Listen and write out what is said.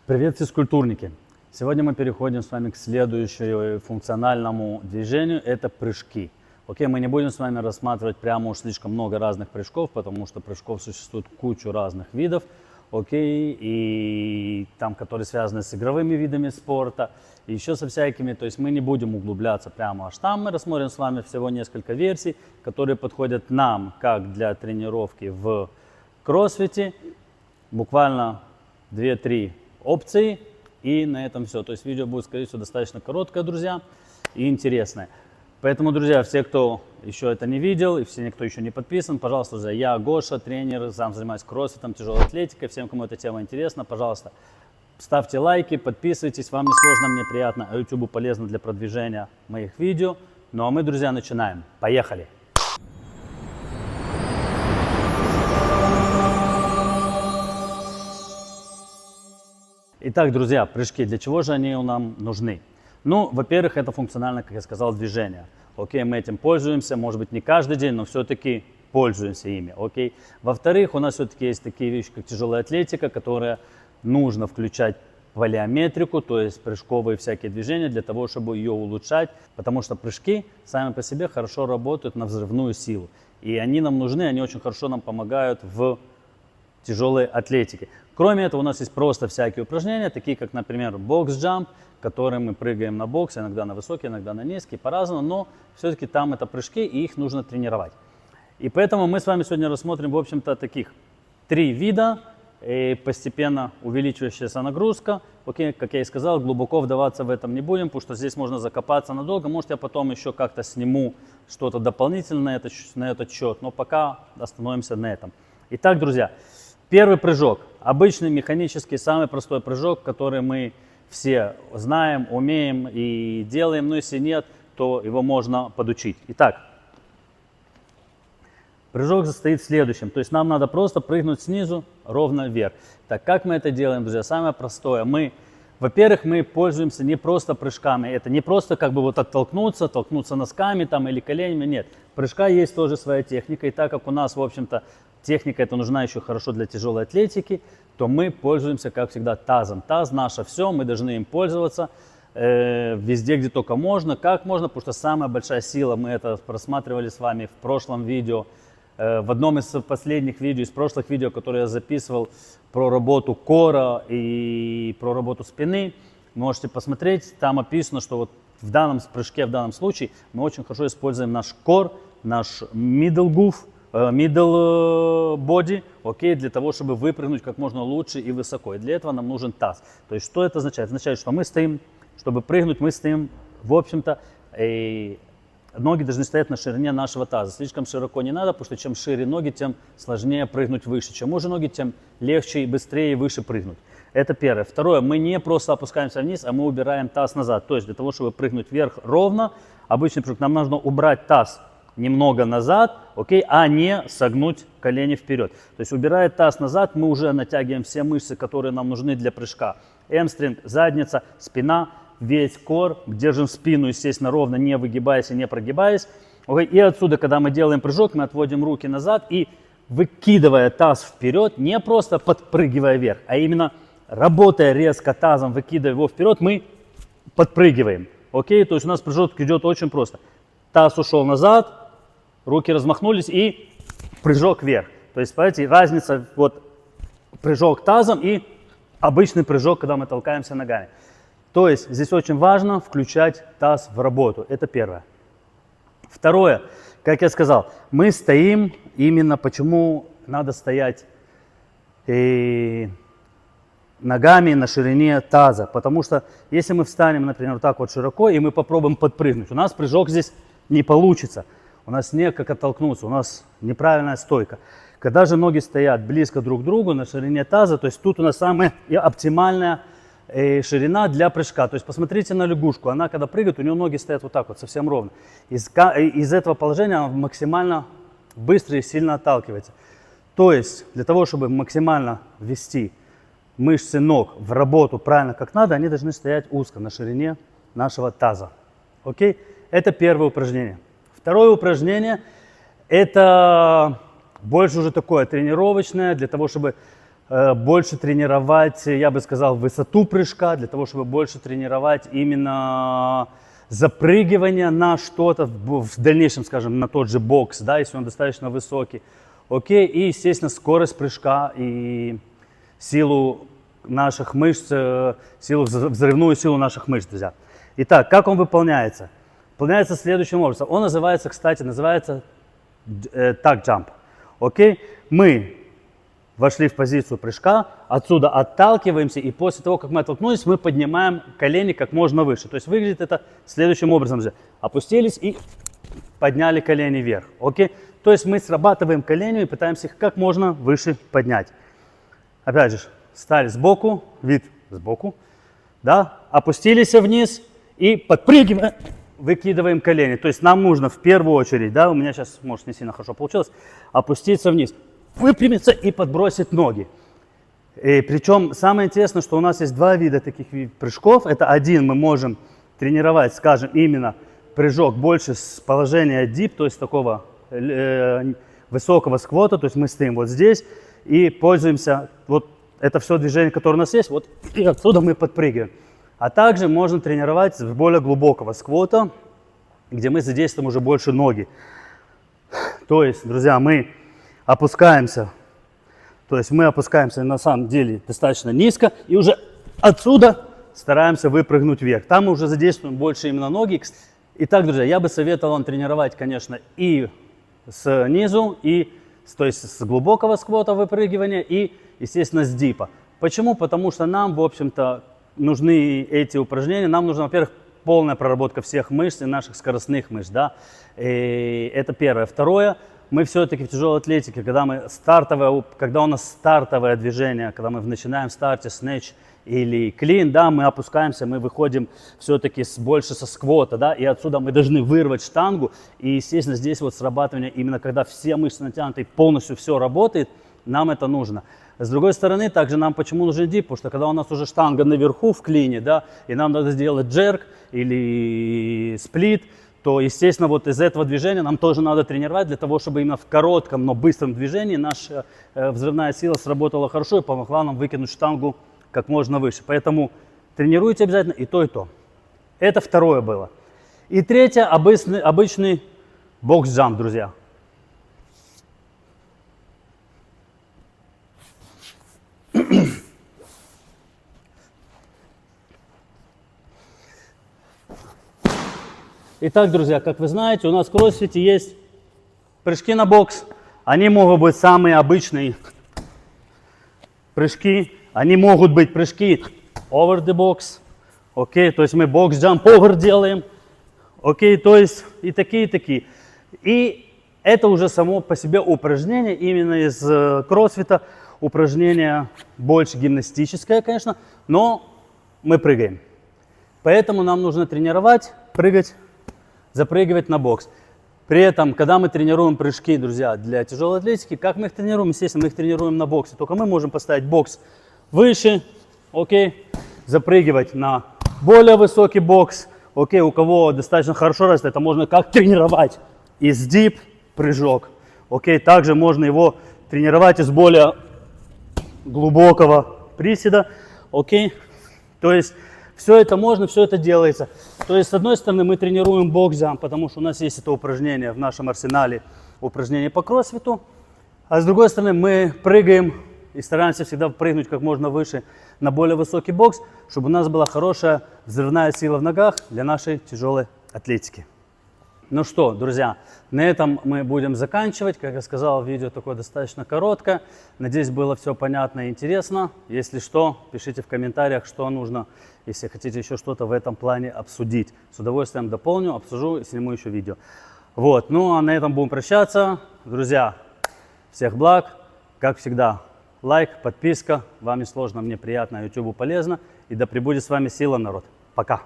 Привет, физкультурники! Сегодня мы переходим с вами к следующему функциональному движению, это прыжки. Окей, мы не будем с вами рассматривать прямо уж слишком много разных прыжков, потому что прыжков существует кучу разных видов, окей, и там, которые связаны с игровыми видами спорта, и еще со всякими, то есть мы не будем углубляться прямо аж там, мы рассмотрим с вами всего несколько версий, которые подходят нам как для тренировки в кроссфите, буквально 2-3 опции, и на этом все. То есть видео будет, скорее всего, достаточно короткое, друзья, и интересное. Поэтому, друзья, все, кто еще это не видел, и все, кто еще не подписан, пожалуйста, друзья, я Гоша, тренер, сам занимаюсь кроссфитом, тяжелой атлетикой. Всем, кому эта тема интересна, пожалуйста, ставьте лайки, подписывайтесь. Вам не сложно, мне приятно, а YouTube полезно для продвижения моих видео. Ну а мы, друзья, начинаем. Поехали! Итак, друзья, прыжки. Для чего же они нам нужны? Ну, во-первых, это функционально, как я сказал, движение. Окей, мы этим пользуемся, может быть, не каждый день, но все-таки пользуемся ими. Окей. Во-вторых, у нас все-таки есть такие вещи, как тяжелая атлетика, которая нужно включать плеометрику, то есть прыжковые всякие движения, для того, чтобы ее улучшать. Потому что прыжки сами по себе хорошо работают на взрывную силу. И они нам нужны, они очень хорошо нам помогают в тяжелой атлетике. Кроме этого, у нас есть просто всякие упражнения, такие как, например, бокс-джамп, которые мы прыгаем на бокс, иногда на высокий, иногда на низкий, по-разному, но все-таки там это прыжки, и их нужно тренировать. И поэтому мы с вами сегодня рассмотрим, в общем-то, таких 3 вида, и постепенно увеличивающаяся нагрузка. Окей, как я и сказал, глубоко вдаваться в этом не будем, потому что здесь можно закопаться надолго. Может, я потом еще как-то сниму что-то дополнительное на этот счет, но пока остановимся на этом. Итак, друзья, первый прыжок. Обычный механический, самый простой прыжок, который мы все знаем, умеем и делаем. Но если нет, то его можно подучить. Итак, прыжок состоит в следующем. То есть нам надо просто прыгнуть снизу ровно вверх. Так, как мы это делаем, друзья? Самое простое. Во-первых, мы пользуемся не просто прыжками. Это не просто как бы вот оттолкнуться, толкнуться носками там, или коленями. Нет. Прыжка есть тоже своя техника. И так как у нас, в общем-то, техника эта нужна еще хорошо для тяжелой атлетики, то мы пользуемся, как всегда, тазом. Таз наше все, мы должны им пользоваться везде, где только можно, как можно, потому что самая большая сила, мы это просматривали с вами в прошлом видео, в одном из последних видео, из прошлых видео, которые я записывал про работу кора и про работу спины. Можете посмотреть, там описано, что вот в данном прыжке, в данном случае мы очень хорошо используем наш кор, наш middle body, окей, для того, чтобы выпрыгнуть как можно лучше и высоко. И для этого нам нужен таз. То есть, что это означает? Означает, что мы стоим, чтобы прыгнуть, мы стоим, в общем-то, ноги должны стоять на ширине нашего таза. Слишком широко не надо, потому что чем шире ноги, тем сложнее прыгнуть выше. Чем уже ноги, тем легче и быстрее и выше прыгнуть. Это первое. Второе, мы не просто опускаемся вниз, а мы убираем таз назад. То есть, для того, чтобы прыгнуть вверх ровно, обычный прыжок, нам нужно убрать таз немного назад, окей, а не согнуть колени вперед. То есть, убирая таз назад, мы уже натягиваем все мышцы, которые нам нужны для прыжка. Эмстринг, задница, спина, весь кор, держим спину, естественно, ровно, не выгибаясь и не прогибаясь. Окей. И отсюда, когда мы делаем прыжок, мы отводим руки назад и, выкидывая таз вперед, не просто подпрыгивая вверх, а именно работая резко тазом, выкидывая его вперед, мы подпрыгиваем. Окей, то есть у нас прыжок идет очень просто. Таз ушел назад, руки размахнулись и прыжок вверх. То есть, понимаете, разница, вот прыжок тазом и обычный прыжок, когда мы толкаемся ногами. То есть, здесь очень важно включать таз в работу. Это первое. Второе, как я сказал, мы стоим, именно почему надо стоять ногами на ширине таза. Потому что, если мы встанем, например, вот так вот широко, и мы попробуем подпрыгнуть, у нас прыжок здесь не получится. У нас не как оттолкнуться, у нас неправильная стойка. Когда же ноги стоят близко друг к другу на ширине таза, то есть тут у нас самая оптимальная ширина для прыжка. То есть посмотрите на лягушку, она когда прыгает, у нее ноги стоят вот так вот, совсем ровно. Из этого положения она максимально быстро и сильно отталкивается. То есть для того, чтобы максимально ввести мышцы ног в работу правильно как надо, они должны стоять узко на ширине нашего таза. Окей? Это первое упражнение. Второе упражнение – это больше уже такое тренировочное, для того, чтобы больше тренировать, я бы сказал, высоту прыжка, для того, чтобы больше тренировать именно запрыгивание на что-то, в дальнейшем, скажем, на тот же бокс, да, если он достаточно высокий. Окей, и, естественно, скорость прыжка и силу наших мышц, взрывную силу наших мышц, друзья. Итак, как он выполняется? Выполняется следующим образом. Он называется, кстати, tag jump. Окей, мы вошли в позицию прыжка, отсюда отталкиваемся, и после того, как мы оттолкнулись, мы поднимаем колени как можно выше. То есть выглядит это следующим образом же. Опустились и подняли колени вверх. Окей? То есть мы срабатываем коленями и пытаемся их как можно выше поднять. Опять же, встали сбоку, вид сбоку, да, опустились вниз и подпрыгиваем, выкидываем колени. То есть нам нужно в первую очередь, да, у меня сейчас, может, не сильно хорошо получилось, опуститься вниз, выпрямиться и подбросить ноги. И причем самое интересное, что у нас есть два вида таких прыжков. Это один мы можем тренировать, скажем, именно прыжок больше с положения дип, то есть такого высокого сквота, то есть мы стоим вот здесь и пользуемся, вот это все движение, которое у нас есть, вот и отсюда мы подпрыгиваем. А также можно тренировать с более глубокого сквота, где мы задействуем уже больше ноги. То есть, друзья, мы опускаемся, на самом деле достаточно низко и уже отсюда стараемся выпрыгнуть вверх. Там мы уже задействуем больше именно ноги. Итак, друзья, я бы советовал вам тренировать, конечно, и снизу, то есть с глубокого сквота выпрыгивания и, естественно, с дипа. Почему? Потому что нам, в общем-то, нужны эти упражнения. Нам нужна, во-первых, полная проработка всех мышц и наших скоростных мышц, да. И это первое. Второе, мы все-таки в тяжелой атлетике, когда у нас стартовое движение, когда мы начинаем в старте снэч или клин, да, мы опускаемся, мы выходим все-таки больше со сквота, да, и отсюда мы должны вырвать штангу. И, естественно, здесь вот срабатывание, именно когда все мышцы натянуты и полностью все работает, нам это нужно. С другой стороны, также нам почему нужен дип, потому что когда у нас уже штанга наверху в клине, да, и нам надо сделать джерк или сплит, то, естественно, вот из этого движения нам тоже надо тренировать для того, чтобы именно в коротком, но быстром движении наша взрывная сила сработала хорошо и помогла нам выкинуть штангу как можно выше. Поэтому тренируйте обязательно и то, и то. Это второе было. И третье, обычный бокс-джамп, друзья. Итак, друзья, как вы знаете, у нас в кроссфите есть прыжки на бокс. Они могут быть самые обычные прыжки. Они могут быть прыжки over the box. Окей, то есть мы бокс-джамп over делаем. Окей, то есть и такие, и такие. И это уже само по себе упражнение именно из кроссфита. Упражнение больше гимнастическое, конечно, но мы прыгаем. Поэтому нам нужно тренировать, прыгать, запрыгивать на бокс. При этом, когда мы тренируем прыжки, друзья, для тяжелой атлетики, как мы их тренируем? Естественно, мы их тренируем на боксе. Только мы можем поставить бокс выше, окей, запрыгивать на более высокий бокс. Окей, у кого достаточно хорошо развито, это можно как тренировать из дип прыжок. Окей, также можно его тренировать из более глубокого приседа. Окей, то есть все это можно, все это делается. То есть, с одной стороны, мы тренируем бокс-джамп, потому что у нас есть это упражнение в нашем арсенале, упражнение по кроссфиту. А с другой стороны, мы прыгаем и стараемся всегда прыгнуть как можно выше на более высокий бокс, чтобы у нас была хорошая взрывная сила в ногах для нашей тяжелой атлетики. Ну что, друзья, на этом мы будем заканчивать. Как я сказал, видео такое достаточно короткое. Надеюсь, было все понятно и интересно. Если что, пишите в комментариях, что нужно, если хотите еще что-то в этом плане обсудить. С удовольствием дополню, обсужу и сниму еще видео. Вот, ну а на этом будем прощаться. Друзья, всех благ. Как всегда, лайк, подписка. Вам не сложно, мне приятно, YouTube полезно. И да пребудет с вами сила, народ. Пока.